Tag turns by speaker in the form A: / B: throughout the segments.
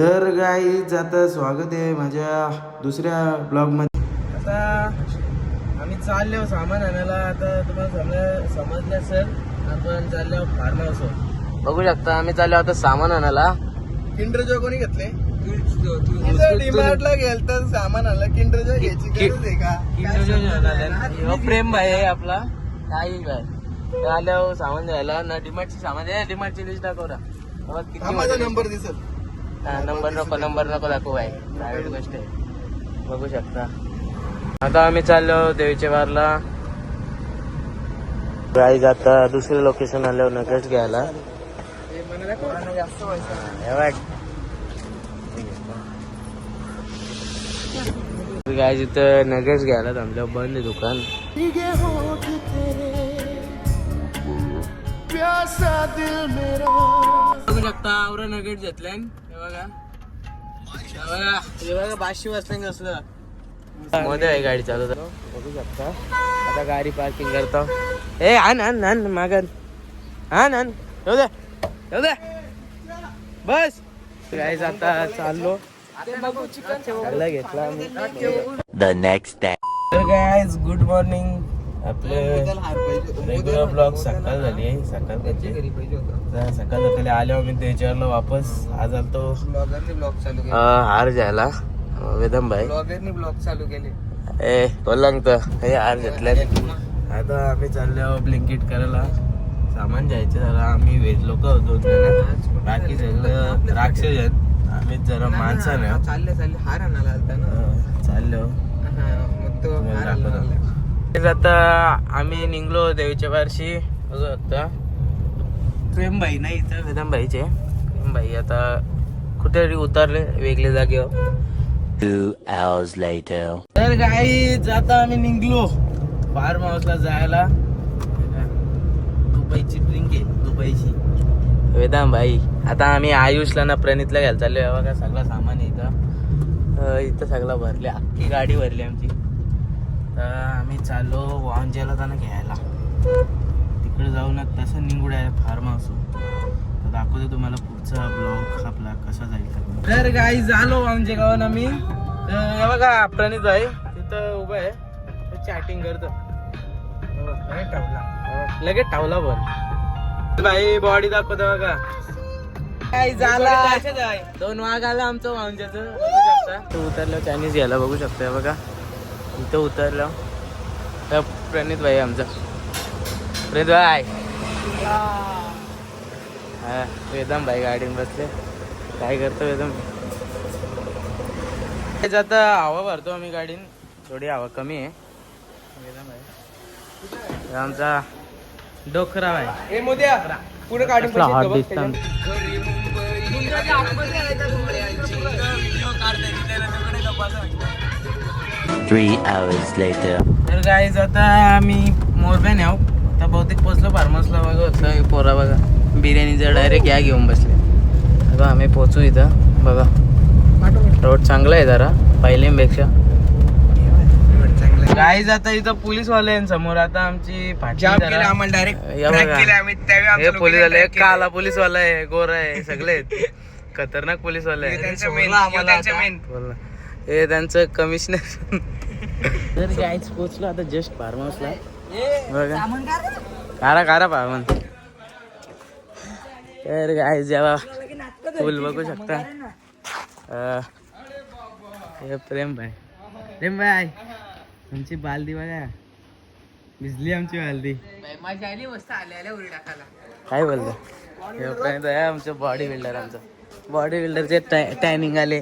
A: तर गाईज आता स्वागत आहे माझ्या दुसऱ्या ब्लॉगमध्ये. आता आम्ही चाललो सामान आणायला. आता तुम्हाला समजलं असेल आपण चाललो फार्म हाऊस. बघू शकता आम्ही चाललो आता सामान आणायला. किंडर जॉय कोणी घेतले? डीमार्टला गेल तर सामान आणलं. किंडर जॉय घ्यायची गरज आहे का? किंडर जॉय प्रेम भाई आहे आपला. काही काय आल्यावर सामान द्यायला ना. डीमार्टची सामान द्या. डीमार्टची लिस्ट दाखव ना. माझा नंबर दिसेल. नंबर नको दाखवू आहे. प्रायव्हेट गोष्ट आहे. बघू शकता आता आम्ही चाललो देवीच्या वारला. गाईज आता दुसरे लोकेशन आल्यावर नगेट्स घ्यायला. गाईज इथं नगेट्स घ्यायला थांबल्यावर बंद आहे दुकान. बघू शकता आवरा नगेट घेतल्या. बघा 500 वाजता असलं मध्ये आहे गाडी चालवत. बघू शकता आता गाडी पार्किंग करतो. ए आण मागन आण येऊ दे बस. गाईज आता चाललो घेतला. The next day. तर गाईज गुड मॉर्निंग. आपले रेग्युलर ब्लॉग सकाळ झाली आहे. सकाळी आल्यावर मी त्याच्यावरला वापस. आज आलतो हार घ्यायला वेदम भाई. ब्लॉग चालू केले बोलंग तर हे हार घेतल्या. आता आम्ही चाललो ब्लिंकिट करायला. सामान घ्यायचं जरा. आम्ही वेज लोक होतो बाकी सगळं राक्षस आहेत. आम्ही जरा माणसानं चालले हार आणायला आलता ना. चाललो आता आम्ही निघलो देवीच्या बारशी. बघू शकता प्रेमभाई नाही इथं वेदमभाईचे. प्रेमभाई आता कुठेतरी उतरले वेगळे जागेवर. 2 hours later. तर गाईज आता आम्ही निघलो फार्म हाऊसला जायला. दुबईची ड्रिंक आहे दुबईची. वेदाम भाई आता आम्ही आयुषला ना प्रणितला घ्यायला चाललो. बघा सगळं सामान इथं सगळं भरले. अख्खी गाडी भरली आमची. तर आम्ही चाललो वांजेला त्यांना घ्यायला. तिकडे जाऊन तसं निघून आहे फार्म हाऊस. तर दाखवतो तुम्हाला पुढचा ब्लॉग आपला कसा जाईल. तर गाई झालो वांजे गावात आम्ही. तर बघा प्रणित भाई तिथं उभं आहे. चॅटिंग करतो. लगेच टावला पण भाई बॉडी दाखवतो बघा. काय झाला 2 वाघ आला आमचं वांज्याचं. उतरलं चायनीज घ्यायला. बघू शकता बघा इथं उतरलं. प्रणित भाई आमचा. प्रणित भाई हा वेदम भाई गाडीने बसले. काय करतो वेदम. आता हवा भरतो आम्ही गाडीन. थोडी हवा कमी आहे. वेदम भाई आमचा डोकरा आहे. पुढे गाडी हॉट दिसतात. 3 hours later. तर गाईज आता आम्ही मोरब्याने आहो. आता बहुतेक पोचलो फार्म हाऊसला. बघा पोरा बघा बिर्याणीचा डायरेक्ट या घेऊन बसले. बघा आम्ही पोचू इथं. बघा रोड चांगला आहे जरा पहिल्यांपेक्षा. गाईज आता इथं पोलीसवाले आहे समोर. आता आमची पोलीस वाले काला पोलीसवाला आहे गोरा आहे सगळे खतरनाक पोलीसवाले आहे. हे त्यांचं कमिशनर. तर गाईज पोचलो आता जस्ट फार्म हाऊसला. बघा कारा पावन. तर गाईज जेव्हा फुल बघू शकता. हे प्रेम भाई आमची बालदी बघा भिजली. आमची बालदी काय बोलतो. आमचं बॉडी बिल्डर. आमचं बॉडी बिल्डरचे टायमिंग आले.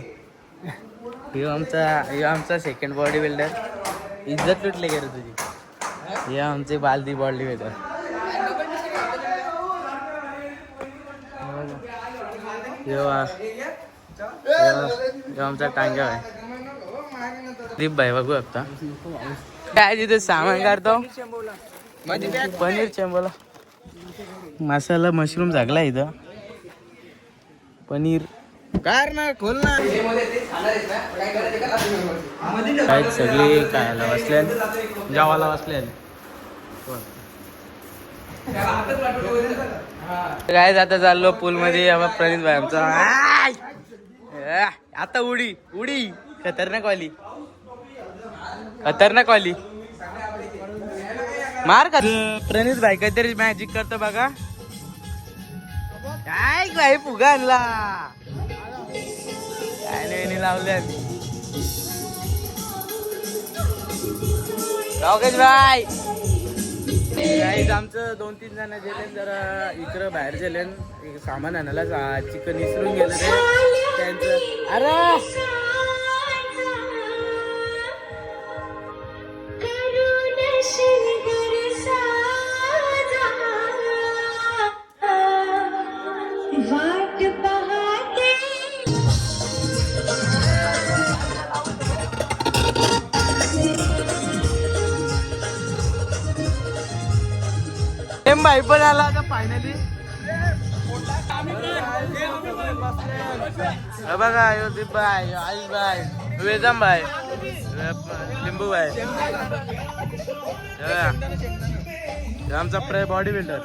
A: ह्यो आमचा सेकंड बॉडी बिल्डर. इज्जत तुटली गेली तुझी. हे आमचे बालदी बॉडी बिल्डर. आमचा टांग्या आहे दीप भाई. बघू शकता काय तिथे सामान काढतो. पनीर चेंबोला मसाला मशरूम झाकला इथं. पनीर कार ना खोल ना. काय सगळी खायला बसल्या जेवायला बसल्या. काय आता चाललो पूल मध्ये. प्रणित भाई आमचा आता उडी उडी खतरनाक वाली खतरनाक वाली मार का प्रणित भाई काहीतरी मॅजिक करतो बघा काय भाई फुगा आणला काय नाही लावल्या रावकेश भाई गाईज आमचं 2-3 जण गेले जरा इकडं बाहेर गेले सामान आणायला चिकन विसरून गेलं रे त्यांचं अरे भाई पण आला आता फायनली बघा योदीप भाई आयुष भाई वेदम भाई लिंबू भाई आमचा बॉडी बिल्डर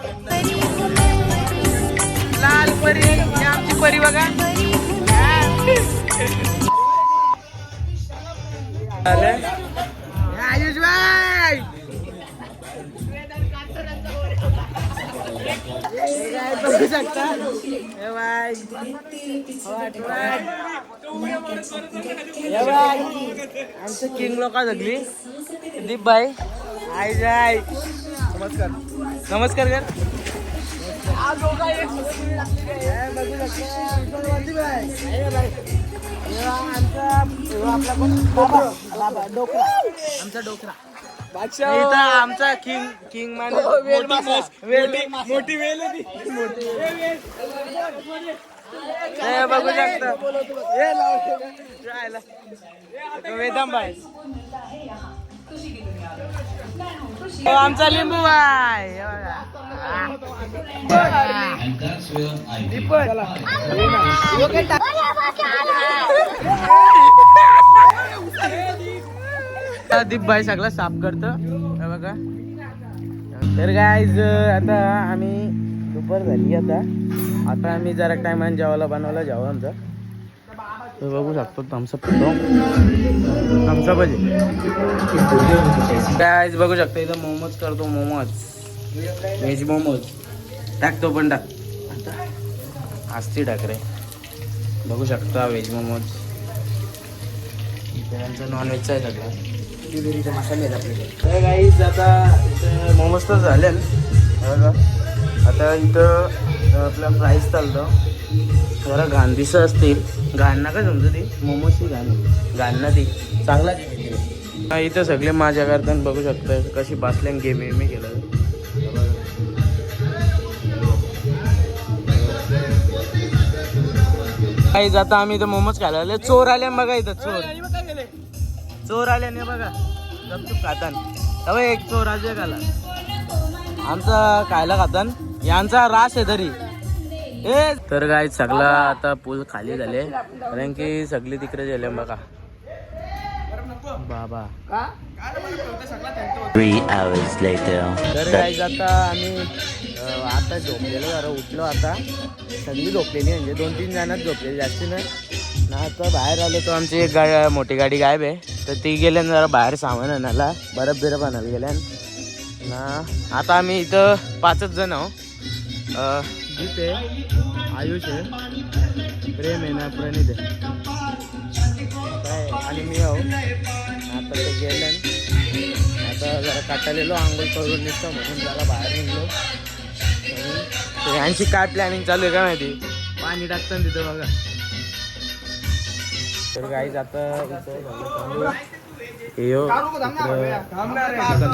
A: लाल परी आमची परी बघा आयुष भाई बघू शकता आमचं किंग लोक जगली दीप भाई आय जाय नमस्कार नमस्कार कर बघू शकता आमचा डोकरा इथं आमचा किंग किंग मान मोठी वेल बघू शकता वेदम भाई आमचा लिंबू भाई दीप भाई सगळं साफ करतो बघा तर गाईज आता आम्ही दुपार झाली आता आम्ही जरा टायमान जेवायला बनवायला जाऊ आमचं बघू शकतो आमचं पितो आमचा पाहिजे गाईज बघू शकतो इथं मोमोज करतो मोमोज व्हेज मोमोज टाकतो पण टाक आस्ती टाक रे बघू शकता व्हेज मोमोज त्यांचं नॉनव्हेजचं आहे सगळं मसाले आहेत आपल्याकडे गाईज आता इथं मोमोज तर झाले बघा आता इथं आपला प्राईस चालतं जरा घाण दिसत असतील घाण नका समजू ती मोमोजची घाण ना ती चांगला इथं सगळे माझ्या करताना बघू शकता कशी बसल्यान गेम मी केलं गाईज आता आम्ही इथं मोमोज खायला आले चोर आले बघा इथं चोर आल्याने बघा गपचूप खातान अवे एक चोर अजय खाला आमचा खायला खातान यांचा रास आहे तरी तर गाय सगळा आता पूल खाली झाले कारण की सगळी तिकडे गेले बघा बाबा
B: 3 hours later.
A: तर गाईज आता आम्ही आता झोपलेलो जरा उठलो आता सगळी झोपलेली म्हणजे 2-3 जणच झोपलेली जास्ती नाही ना आता बाहेर आलो तो आमची एक मोठी गाडी गायब आहे तर ती गेल्या जरा बाहेर सामान आणायला बरफ बिरफ आणायला गेल्या ना आता आम्ही इथं 5च जण आहो गीत आहे आयुष आहे प्रेम आहे ना प्रणित आहे काय आणि मी आहो आता ते गेल्या आता जरा काटालेलो आंघोळ करून निघतो म्हणून जरा बाहेर निघलो यांची काय प्लॅनिंग चालू आहे का माहिती पाणी टाकतं तिथं बघा तर गाईज आता चिकन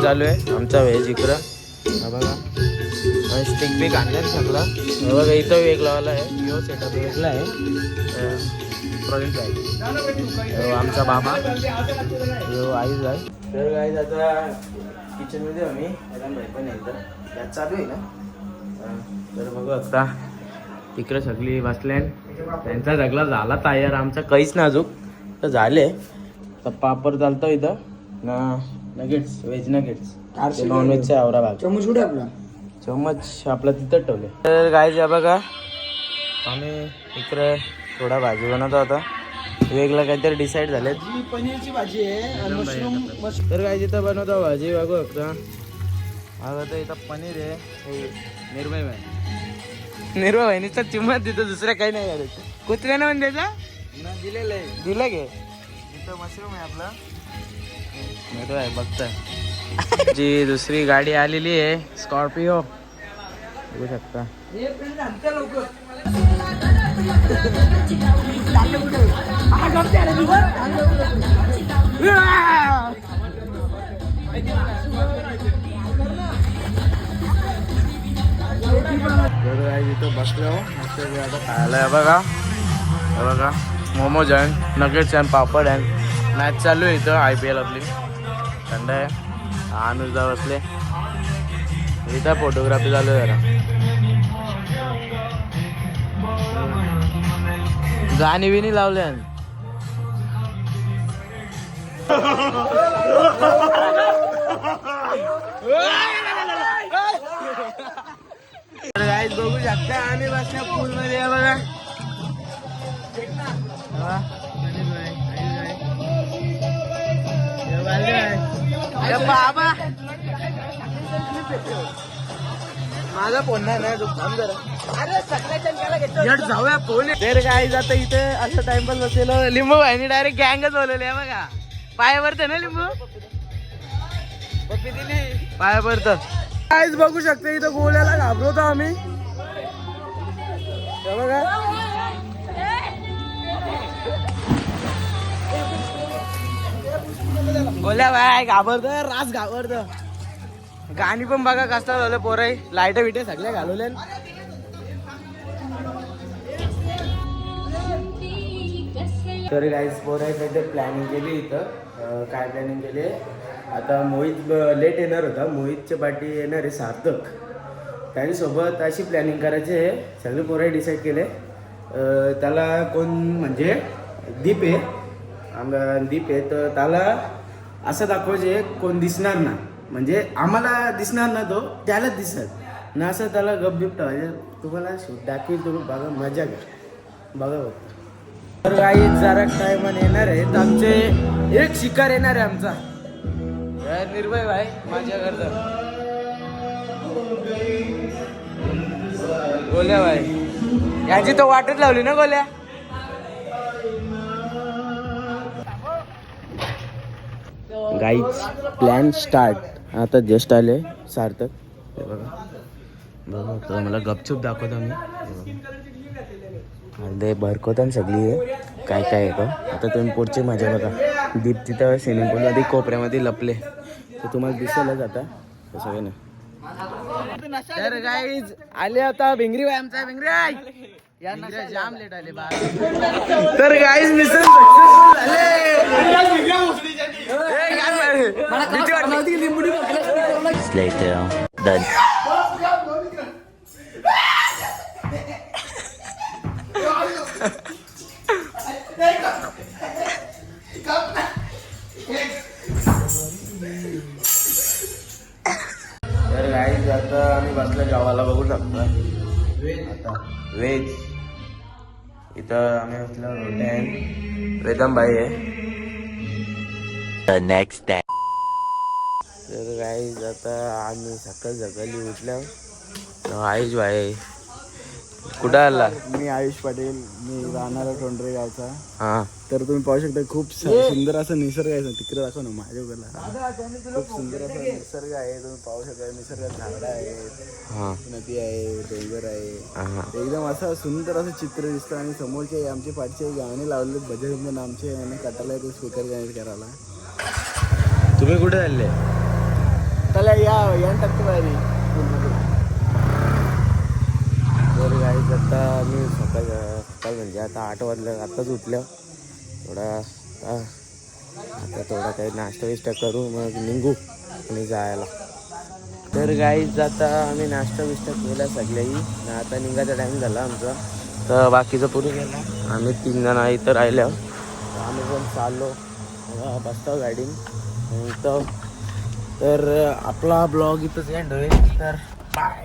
A: चालू आहे आमचा व्हेज इकडं बघा स्टिक बिक आणलं सगळं बघा इथं वेग लावायला आहे यो सेटअप वेगळा आहे प्रवीण भाई आमचा बाबा यो आईच आहे तर गाईज आता किचनमध्ये आम्ही मॅडम भाई पण एकदा गॅस चालू आहे ना तर बघू आता तिकडे सगळी बसल्या त्यांचा सगळा झाला तयार आमचा काहीच ना अजून तर झाले तर पापड चालतो इथं ना नगेट्स व्हेज नगेट्स नॉनव्हेजचा आवरा भाग चमच कुठे आपला चमच आपला तिथं ठेवले तर गाईज बघा आम्ही इकडे थोडा भाजी बनवता होता वेगळं काहीतरी डिसाईड झाले.
B: पनीरची भाजी आहे आणि मशरूम.
A: तर काय तिथं बनवतो भाजी बघू फक्त. आता तर इथं पनीर आहे. निर्मय भाई निर्मय भाईनीचा चिमत तिथं दुसरं काही नाही करायचं. कुत्र्यानं पण द्यायचा
B: दिलेलं आहे.
A: दिलं घे. इथं मशरूम आहे आपलं. निर्मय आहे बघताय. जी दुसरी गाडी आलेली आहे स्कॉर्पिओ बघू शकता. इथं बसलो मस्त आता खायला आहे बघा. हे बघा मोमोज आहे, नगेट्स आहे, पापड आहे. मॅच चालू आहे इथं IPL आपली. थंड आहे. अनुजदा बसले इथं फोटोग्राफी चालू आहे जरा. गाणी बिनी लावले. गाईज बघू शकता आम्ही बसल्या पूल मध्ये बघा. बाबा माझा फोन नाही थांब जरा जाऊया फोन. तर काय जातं इथे असं टाइमपास बसलेलो. लिंबू भाईनी डायरेक्ट गँगच बोलवली आहे बघा. पाया पडतं ना लिंबू पाया पडतं. काहीच बघू शकतो इथं गोल्याला घाबरवतो आम्ही. बघा गोल्या बाय घाबरत रास घाबरत. गाणी पण बघा कसं झालं पोराई. लाईट बिटे सगळ्या घालवल्या. तर गाईज पोराई काहीतरी प्लॅनिंग केली इथं. काय प्लॅनिंग केली आता मोहित लेट येणार होता. मोहितच्या पाठी येणार आहे सार्थक. त्यांच्यासोबत अशी प्लॅनिंग करायची आहे. सगळे पोराई डिसाईड केले. त्याला कोण म्हणजे दीप आहे दीप आहे तर त्याला असं दाखवायचे कोण दिसणार ना म्हणजे आम्हाला दिसणार ना तो त्यालाच दिसत ना असं त्याला गपगिप ठेवायचं. तुम्हाला दाखवेल तुम्ही बघा मजा घ्या बघा बघ. तर काही जरा टायमाने येणार आहे तर आमचे एक शिकार येणार आहे आमचा निर्भय भाई माझ्या घरचा गोल्या भाई. याची तो वाटच लावली ना गोल्या. Guys plan start. आता जस्ट आले सार्थक. हे बघा बघा मला गपचूप दाखवतो मी. अर्धे भरकवताना सगळी आहे काय काय आहे का. आता तुम्ही पुढची मजा बघा. दीप तिथं स्विमिंग पूलमध्ये कोपऱ्यामध्ये लपले तर तुम्हाला दिसेलच आता तसं काही नाही. तर गाईज आले आता भिंगरी भाई आमचा. भिंगरी जाम लेट आले बा. तर गाईज मिशन सक्सेसफुल झाले. तर गाईज आता आम्ही बसल्या गावाला बघू शकतो. आता व्हेज इथं आम्ही बसलो. रोटी वेदम भाई आहे. Next day. तर गाईज आता आम्ही सकाळी उठल्या. आयुष भाई कुठं आला.
B: मी आयुष पाटील. मी राहणारा टोंडरे गावचा.
A: हा
B: तर तुम्ही पाहू शकता खूप सुंदर असं निसर्ग आहे. तिकडे दाखव ना माझ्याकडला. खूप सुंदर असा निसर्ग आहे. तुम्ही पाहू शकता निसर्गात झाडं आहेत, नदी आहे, डोंगर आहे. एकदम असं सुंदर असं चित्र दिसतं. आणि समोरचे आमचे पाठचे गाणे लावले भजन पण आमचे आणि कटाला येतो स्पीकर कनेक्ट करायला.
A: तुम्ही कुठे चालले.
B: त्याला या टक्के बाहेरी.
A: तर गाईज आता मी सकाळ म्हणजे आता 8 वाजलं. आत्ताच उठलं आता थोडा काही नाश्ता विष्टा करू मग निघू आणि जायला. तर गाईज आता आम्ही नाश्ता विष्टा केला सगळ्याही. आता निघायचा टाईम झाला आमचा. तर बाकीचं पुढे गेला. आम्ही 3 जण इथं राहिलो. आम्ही पण चाललो बसतो गाडीन. तर आपला ब्लॉग इथंच एंड होईल. तर बाय.